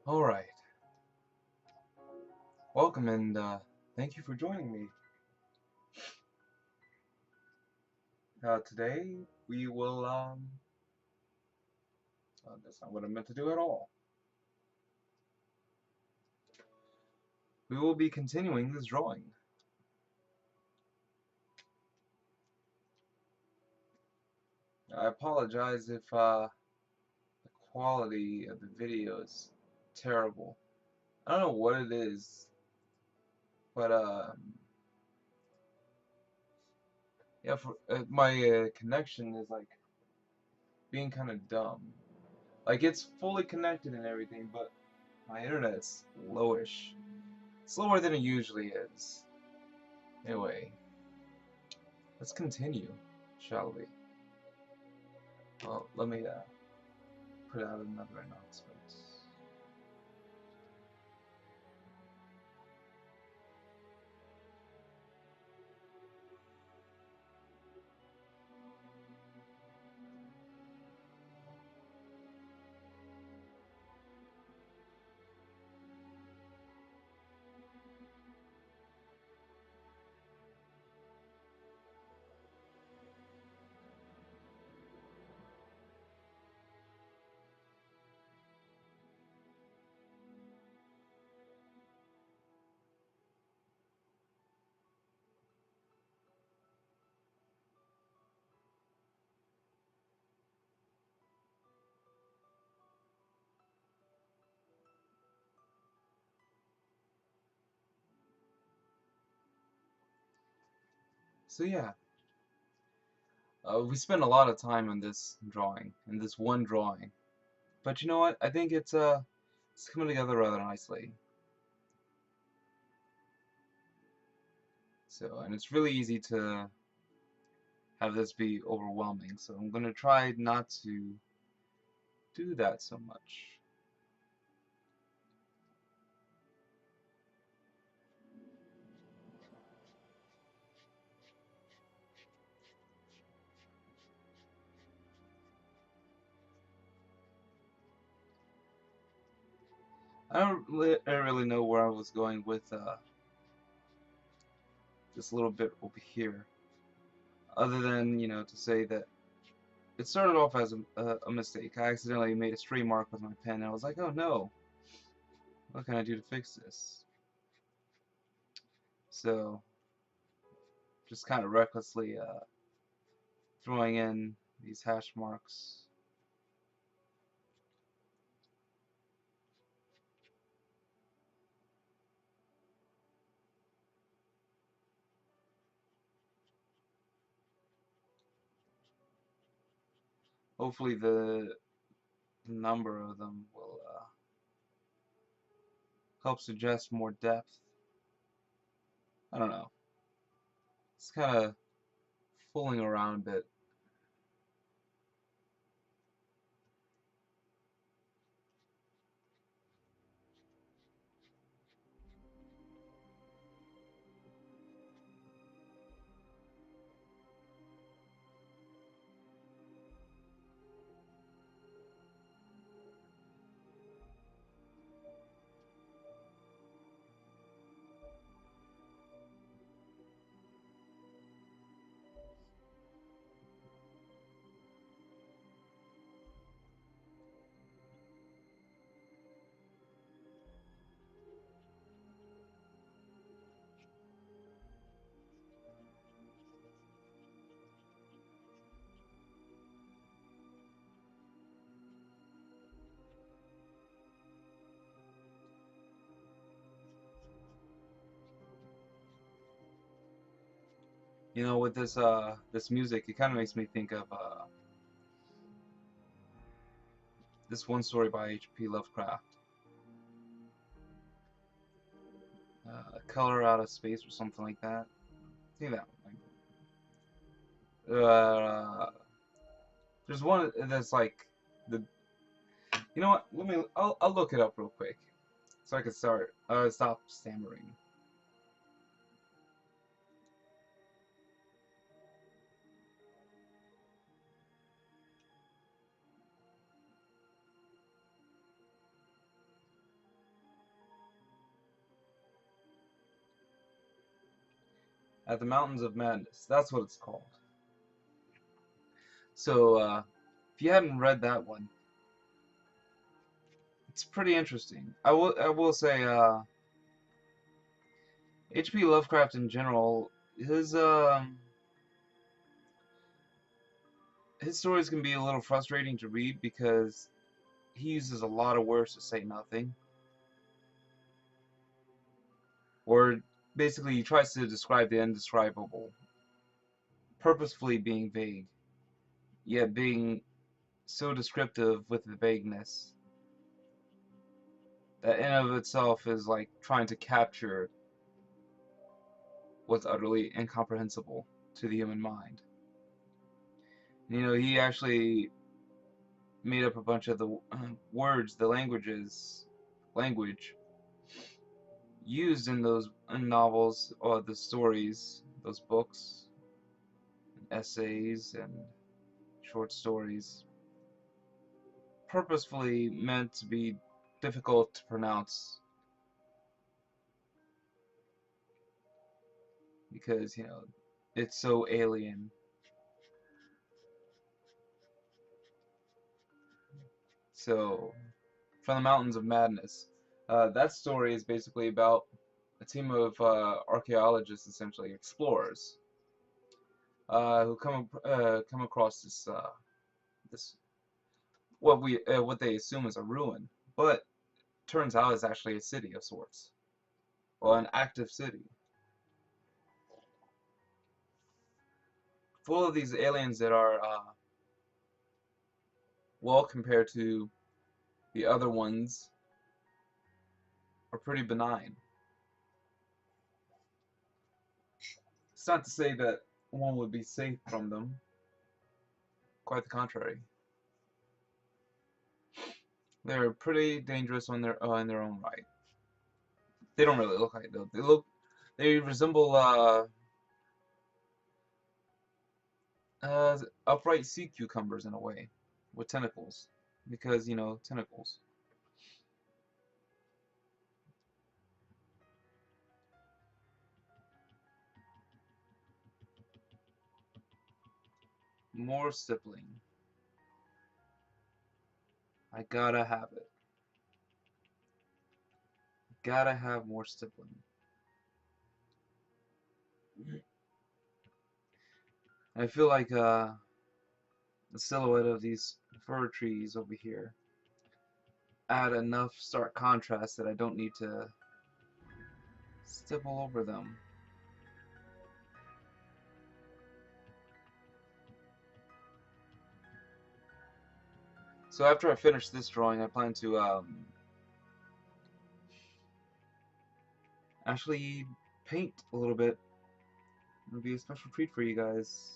Alright, welcome and thank you for joining me. Today we will, that's not what I meant to do at all. We will be continuing this drawing. I apologize if the quality of the video is terrible. I don't know what it is, but yeah, my connection is like being kind of dumb. Like it's fully connected and everything, but my internet's lowish. Slower than it usually is. Anyway, let's continue, shall we? Well, let me put out another announcement. So yeah, we spent a lot of time on this drawing, in this one drawing. But you know what? I think it's coming together rather nicely. So, and it's really easy to have this be overwhelming. So I'm gonna try not to do that so much. I don't really know where I was going with this little bit over here, other than to say that it started off as a mistake. I accidentally made a stray mark with my pen, and I was like, oh no, what can I do to fix this? So, just kind of recklessly throwing in these hash marks. Hopefully the number of them will help suggest more depth. I don't know. It's kind of fooling around a bit. With this music, it kind of makes me think of this one story by H.P. Lovecraft, Color Out of Space or something like that. I think that one. There's one that's like the. You know what? I'll look it up real quick, so I can stop stammering. at the Mountains of Madness. That's what it's called. So, if you hadn't read that one, it's pretty interesting. I will say, H.P. Lovecraft in general, his stories can be a little frustrating to read because he uses a lot of words to say nothing, or basically he tries to describe the indescribable, purposefully being vague, yet being so descriptive with the vagueness that in of itself is like trying to capture what's utterly incomprehensible to the human mind. You know, he actually made up a bunch of the words, the language used in those novels or the stories, those books, essays, and short stories, purposefully meant to be difficult to pronounce because, you know, it's so alien. So, from the Mountains of Madness, that story is basically about a team of archaeologists, essentially explorers, who come across this what they assume is a ruin, but turns out is actually a city of sorts, well, an active city, full of these aliens that are well, compared to the other ones, are pretty benign. It's not to say that one would be safe from them. Quite the contrary. They're pretty dangerous on in their own right. They don't really look like it though. They resemble upright sea cucumbers in a way, with tentacles, because you know tentacles. More stippling. I gotta have it. Gotta have more stippling. I feel like the silhouette of these fir trees over here add enough stark contrast that I don't need to stipple over them. So after I finish this drawing, I plan to actually paint a little bit. It'll be a special treat for you guys.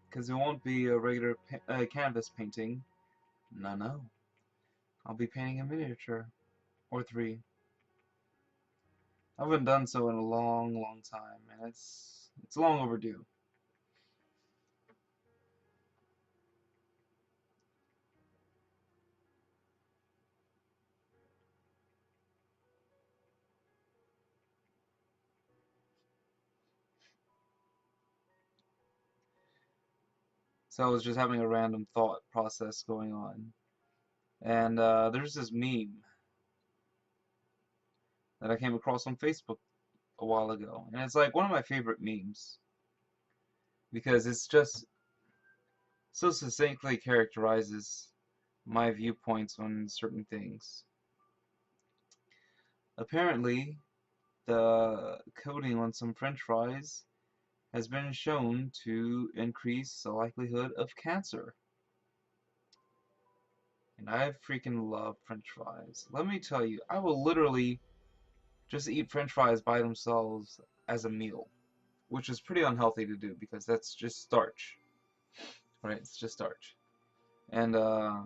Because it won't be a regular canvas painting. No, no. I'll be painting a miniature. Or three. I haven't done so in a long, long time, and it's long overdue. So I was just having a random thought process going on. And there's this meme that I came across on Facebook a while ago. And it's like one of my favorite memes because it's just so succinctly characterizes my viewpoints on certain things. Apparently, the coating on some French fries has been shown to increase the likelihood of cancer. And I freaking love French fries. Let me tell you, I will literally just eat French fries by themselves as a meal, which is pretty unhealthy to do because that's just starch, right? It's just starch. And the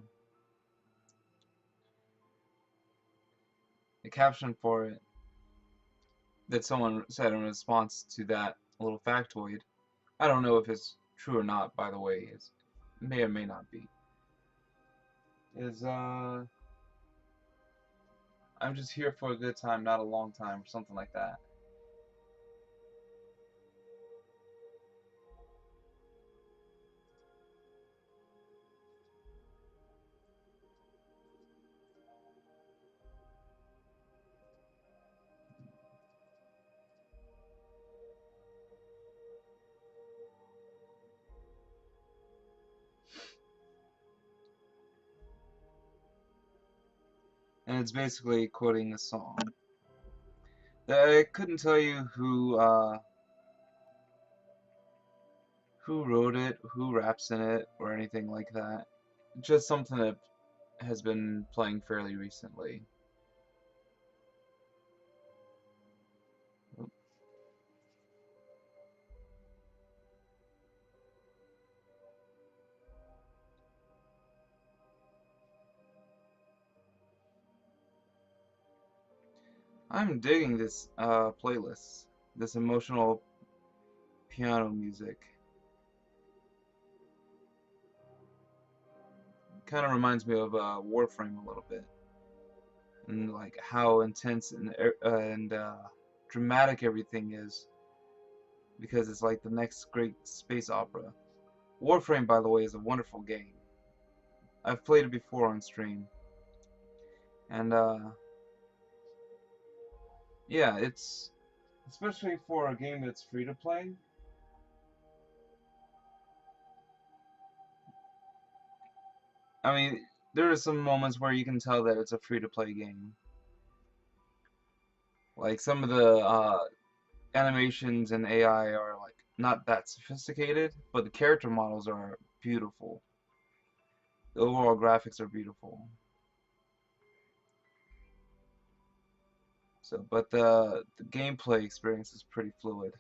caption for it that someone said in response to that little factoid, I don't know if it's true or not, by the way, it may or may not be, is I'm just here for a good time, not a long time, or something like that. And it's basically quoting a song. I couldn't tell you who wrote it, who raps in it, or anything like that. Just something that has been playing fairly recently. I'm digging this playlist, this emotional piano music. Kind of reminds me of Warframe a little bit, and like how intense and dramatic everything is, because it's like the next great space opera. Warframe, by the way, is a wonderful game. I've played it before on stream, and yeah, it's especially for a game that's free to play. I mean, there are some moments where you can tell that it's a free to play game. Like some of the animations and AI are like not that sophisticated, but the character models are beautiful. The overall graphics are beautiful. So, but the gameplay experience is pretty fluid.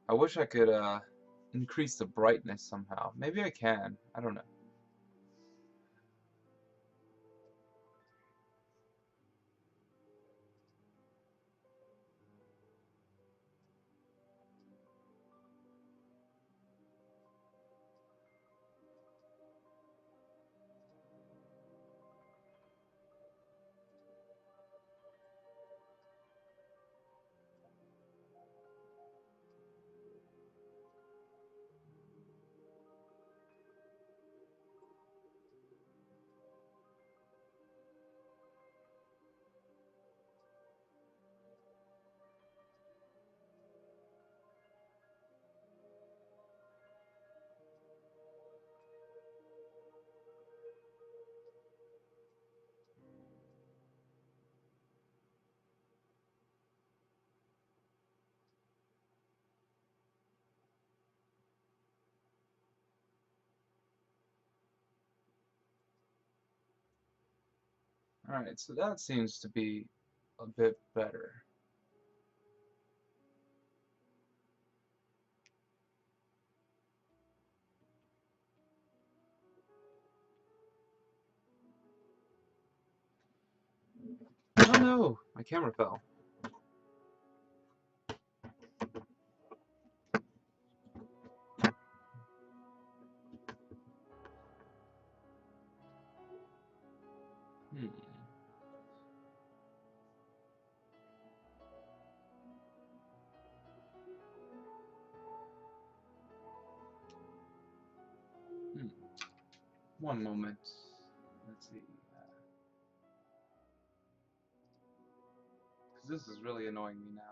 I wish I could increase the brightness somehow. Maybe I can. I don't know. Alright, so that seems to be a bit better. Oh no! My camera fell. Hmm. Hmm. One moment. Let's see. Because this is really annoying me now.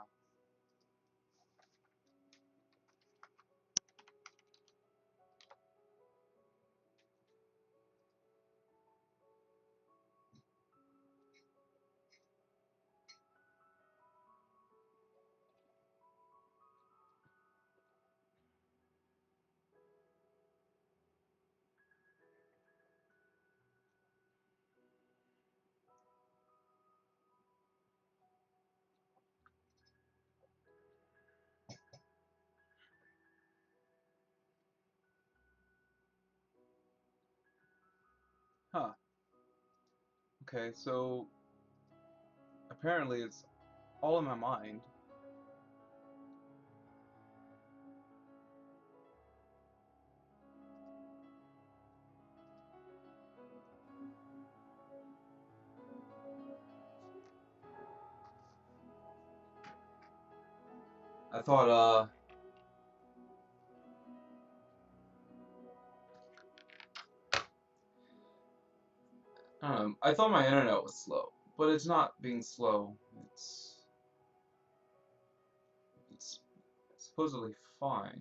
Huh. Okay, so apparently it's all in my mind. I thought, I thought my internet was slow, but it's not being slow. It's supposedly fine.